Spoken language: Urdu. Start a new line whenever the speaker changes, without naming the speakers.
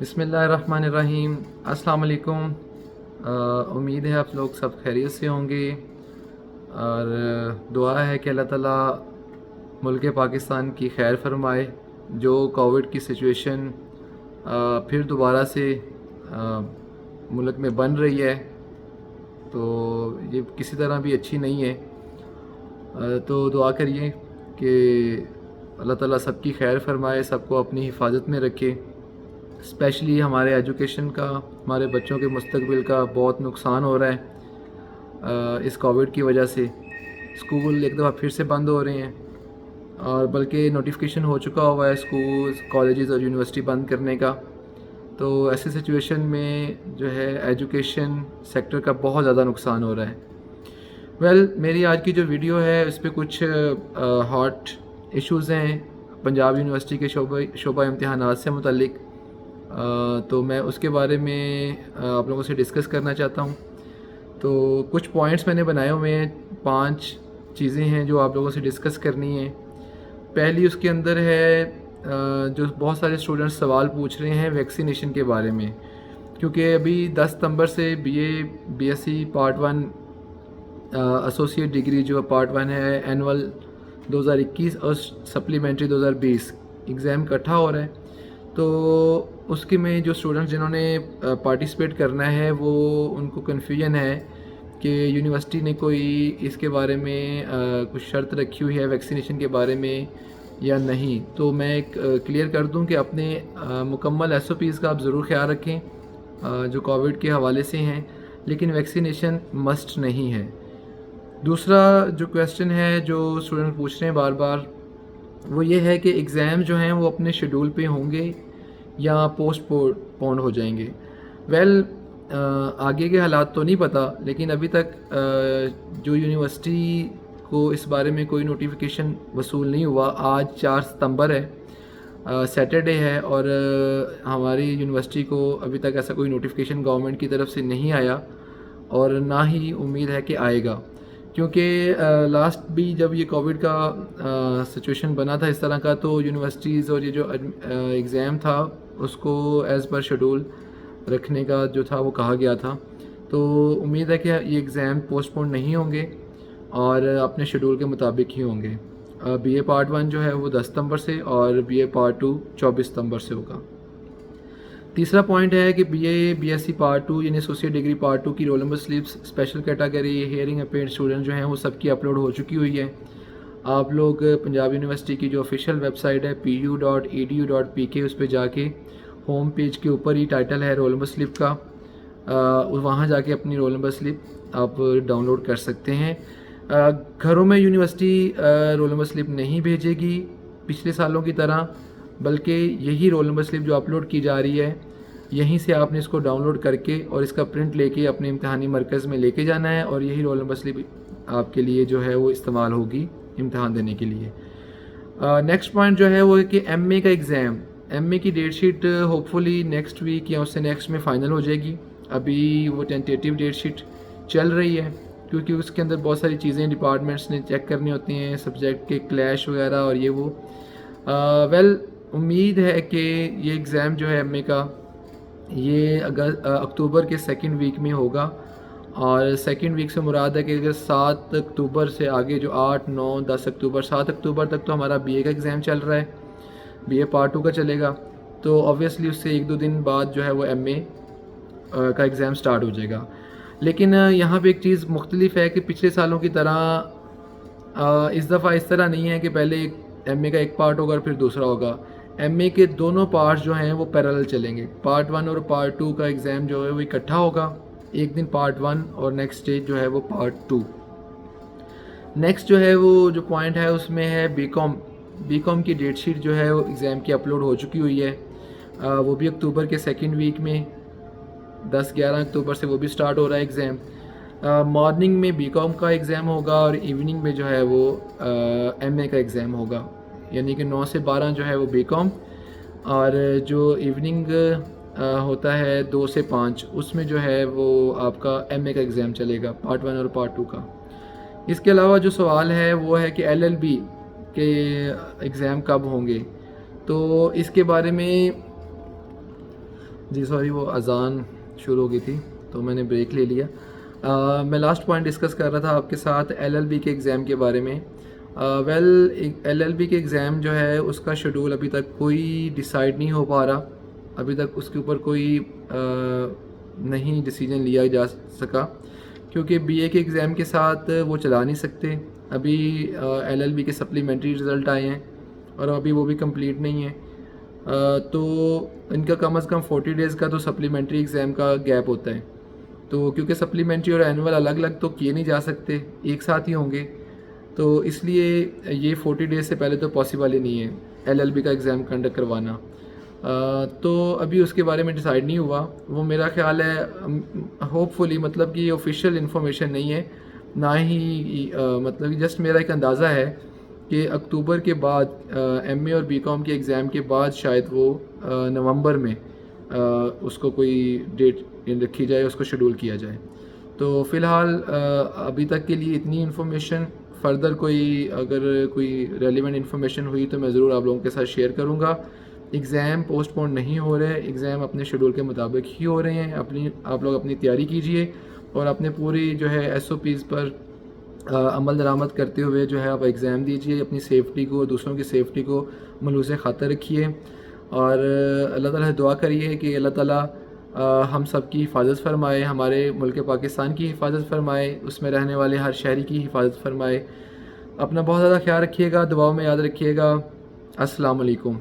بسم اللہ الرحمن الرحیم۔ السلام علیکم۔ امید ہے آپ لوگ سب خیریت سے ہوں گے، اور دعا ہے کہ اللہ تعالیٰ ملک پاکستان کی خیر فرمائے۔ جو کووڈ کی سچویشن پھر دوبارہ سے ملک میں بن رہی ہے، تو یہ کسی طرح بھی اچھی نہیں ہے۔ تو دعا کریے کہ اللہ تعالیٰ سب کی خیر فرمائے، سب کو اپنی حفاظت میں رکھے۔ اسپیشلی ہمارے ایجوکیشن کا، ہمارے بچوں کے مستقبل کا بہت نقصان ہو رہا ہے اس کووڈ کی وجہ سے۔ اسکول ایک دفعہ پھر سے بند ہو رہے ہیں، اور بلکہ نوٹیفیکیشن ہو چکا ہوا ہے اسکولز، کالجز اور یونیورسٹی بند کرنے کا۔ تو ایسی سچویشن میں جو ہے ایجوکیشن سیکٹر کا بہت زیادہ نقصان ہو رہا ہے۔ میری آج کی جو ویڈیو ہے اس پہ کچھ ہاٹ ایشوز ہیں پنجاب یونیورسٹی کے شعبہ امتحانات سے متعلق، تو میں اس کے بارے میں آپ لوگوں سے ڈسکس کرنا چاہتا ہوں۔ تو کچھ پوائنٹس میں نے بنائے ہوئے ہیں، 5 چیزیں ہیں جو آپ لوگوں سے ڈسکس کرنی ہیں۔ پہلی اس کے اندر ہے جو بہت سارے اسٹوڈنٹس سوال پوچھ رہے ہیں ویکسینیشن کے بارے میں، کیونکہ ابھی 10 ستمبر سے B S C part 1 associate degree جو پارٹ 1 ہے اینول 2021 اور سپلیمنٹری 2020 ایگزام اکٹھا ہو رہا ہے۔ تو اس کے میں جو اسٹوڈنٹس جنہوں نے پارٹیسپیٹ کرنا ہے وہ ان کو کنفیوژن ہے کہ یونیورسٹی نے کوئی اس کے بارے میں کچھ شرط رکھی ہوئی ہے ویکسینیشن کے بارے میں یا نہیں۔ تو میں ایک کلیئر کر دوں کہ اپنے مکمل ایس او پیز کا آپ ضرور خیال رکھیں جو کووڈ کے حوالے سے ہیں، لیکن ویکسینیشن مسٹ نہیں ہے۔ دوسرا جو کویسچن ہے جو اسٹوڈنٹ پوچھ رہے ہیں بار بار، وہ یہ ہے کہ ایگزام جو ہیں وہ اپنے شیڈول پہ ہوں گے یا پوسٹ پون ہو جائیں گے۔ آگے کے حالات تو نہیں پتہ، لیکن ابھی تک جو یونیورسٹی کو اس بارے میں کوئی نوٹیفیکیشن وصول نہیں ہوا۔ آج 4 ستمبر ہے، سیٹرڈے ہے، اور ہماری یونیورسٹی کو ابھی تک ایسا کوئی نوٹیفیکیشن گورنمنٹ کی طرف سے نہیں آیا، اور نہ ہی امید ہے کہ آئے گا، کیونکہ لاسٹ بھی جب یہ کووڈ کا سچویشن بنا تھا اس طرح کا، تو یونیورسٹیز اور یہ جو ایگزام تھا اس کو ایز پر شیڈول رکھنے کا جو تھا وہ کہا گیا تھا۔ تو امید ہے کہ یہ ایگزام پوسٹ پون نہیں ہوں گے اور اپنے شیڈول کے مطابق ہی ہوں گے۔ بی اے پارٹ 1 جو ہے وہ 10 ستمبر سے، اور بی اے پارٹ 2 24 ستمبر سے ہوگا۔ تیسرا پوائنٹ ہے کہ بی ایس سی پارٹ 2 یعنی ایسوسیٹ ڈگری پارٹ 2 کی roll number slips special category hearing impaired student جو ہیں وہ سب کی اپلوڈ ہو چکی ہوئی ہے۔ آپ لوگ پنجاب یونیورسٹی کی جو آفیشیل ویب سائٹ ہے pu.edu.pk اس پہ جا کے ہوم پیج کے اوپر ہی ٹائٹل ہے رول نمبر سلپ کا، وہاں جا کے اپنی رول نمبر سلپ آپ ڈاؤن لوڈ کر سکتے ہیں۔ گھروں میں یونیورسٹی رول نمبر سلپ نہیں بھیجے گی پچھلے سالوں کی طرح، بلکہ یہی رول نمبر سلپ جو اپلوڈ کی جا رہی ہے یہیں سے آپ نے اس کو ڈاؤن لوڈ کر کے اور اس کا پرنٹ لے کے اپنے امتحانی مرکز میں لے کے جانا ہے، اور یہی رول نمبر سلپ آپ کے لیے جو ہے وہ استعمال ہوگی امتحان دینے کے لیے۔ نیکسٹ پوائنٹ جو ہے وہ ہے کہ ایم اے کا ایگزام، ایم اے کی ڈیٹ شیٹ ہوپ فلی نیکسٹ ویک یا اس سے نیکسٹ میں فائنل ہو جائے گی۔ ابھی وہ ٹینٹیٹیو ڈیٹ شیٹ چل رہی ہے، کیونکہ اس کے اندر بہت ساری چیزیں ڈپارٹمنٹس نے چیک کرنی ہوتی ہیں، سبجیکٹ کے کلیش وغیرہ اور یہ وہ۔ امید ہے کہ یہ ایگزام جو ہے ایم اے کا یہ اکتوبر کے سیکنڈ ویک میں ہوگا، اور سیکنڈ ویک سے مراد ہے کہ اگر 7 اکتوبر سے آگے جو 8 9 10 اکتوبر 7 اکتوبر تک تو ہمارا بی اے کا ایگزام چل رہا ہے، بی اے پارٹ 2 کا چلے گا، تو آبویسلی اس سے 1-2 دن بعد جو ہے وہ ایم اے کا ایگزام سٹارٹ ہو جائے گا۔ لیکن یہاں پہ ایک چیز مختلف ہے کہ پچھلے سالوں کی طرح اس دفعہ اس طرح نہیں ہے کہ پہلے ایم اے کا ایک پارٹ ہوگا اور پھر دوسرا ہوگا۔ ایم اے کے دونوں پارٹس جو ہیں وہ پیرالل چلیں گے، پارٹ 1 اور پارٹ 2 کا ایگزام جو ہے وہ اکٹھا ہوگا، ایک دن پارٹ 1 اور نیکسٹ ڈیٹ جو ہے وہ پارٹ 2۔ نیکسٹ جو ہے وہ جو پوائنٹ ہے اس میں ہے بی کام کی ڈیٹ شیٹ جو ہے وہ ایگزام کی اپلوڈ ہو چکی ہوئی ہے، وہ بھی اکتوبر کے سیکنڈ ویک میں 10-11 اکتوبر سے وہ بھی سٹارٹ ہو رہا ہے ایگزام۔ مارننگ میں بی کام کا ایگزام ہوگا اور ایوننگ میں جو ہے وہ ایم اے کا ایگزام ہوگا، یعنی کہ 9 سے 12 جو ہے وہ بی کام، اور جو ایوننگ ہوتا ہے 2 سے 5 اس میں جو ہے وہ آپ کا ایم اے کا ایگزام چلے گا، پارٹ 1 اور پارٹ 2 کا۔ اس کے علاوہ جو سوال ہے وہ ہے کہ ایل ایل بی کے ایگزام کب ہوں گے، تو اس کے بارے میں جی سوری، وہ اذان شروع ہو گئی تھی تو میں نے بریک لے لیا۔ میں لاسٹ پوائنٹ ڈسکس کر رہا تھا آپ کے ساتھ ایل ایل بی کے ایگزام کے بارے میں۔ ایل ایل بی کے ایگزام جو ہے اس کا شیڈول ابھی تک کوئی ڈیسائیڈ نہیں ہو پا رہا، ابھی تک اس کے اوپر کوئی نہیں ڈیسیجن لیا جا سکا، کیونکہ بی اے کے ایگزام کے ساتھ وہ چلا نہیں سکتے۔ ابھی ایل ایل بی کے سپلیمنٹری رزلٹ آئے ہیں اور ابھی وہ بھی کمپلیٹ نہیں ہیں، تو ان کا کم از کم 40 ڈیز کا تو سپلیمنٹری ایگزام کا گیپ ہوتا ہے۔ تو کیونکہ سپلیمنٹری اور اینول الگ الگ تو کیے نہیں جا سکتے، ایک ساتھ ہی ہوں گے، تو اس لیے یہ 40 ڈیز سے پہلے تو پاسبل ہی نہیں ہے ایل ایل بی کا ایگزام کنڈکٹ کروانا۔ تو ابھی اس کے بارے میں ڈیسائیڈ نہیں ہوا، وہ میرا خیال ہے ہوپ فلی، مطلب کہ یہ آفیشیل انفارمیشن نہیں ہے، نہ ہی مطلب جسٹ میرا ایک اندازہ ہے کہ اکتوبر کے بعد ایم اے اور بی کام کے ایگزام کے بعد شاید وہ نومبر میں اس کو کوئی ڈیٹ رکھی جائے، اس کو شیڈول کیا جائے۔ تو فی الحال ابھی تک کے لیے اتنی انفارمیشن، فردر اگر کوئی ریلیونٹ انفارمیشن ہوئی تو میں ضرور آپ لوگوں کے ساتھ شیئر کروں گا۔ ایگزام پوسٹ پون نہیں ہو رہے، ایگزام اپنے شیڈول کے مطابق ہی ہو رہے ہیں۔ آپ لوگ اپنی تیاری کیجئے اور اپنے پوری جو ہے ایس او پیز پر عمل درآمد کرتے ہوئے جو ہے آپ ایگزام دیجئے، اپنی سیفٹی کو، دوسروں کی سیفٹی کو ملحوظ خاطر رکھیے، اور اللہ تعالیٰ سے دعا کریے کہ اللہ تعالیٰ ہم سب کی حفاظت فرمائے، ہمارے ملک پاکستان کی حفاظت فرمائے، اس میں رہنے والے ہر شہری کی حفاظت فرمائے۔ اپنا بہت زیادہ خیال رکھیے گا، دعاؤں میں یاد رکھیے گا۔ السلام علیکم۔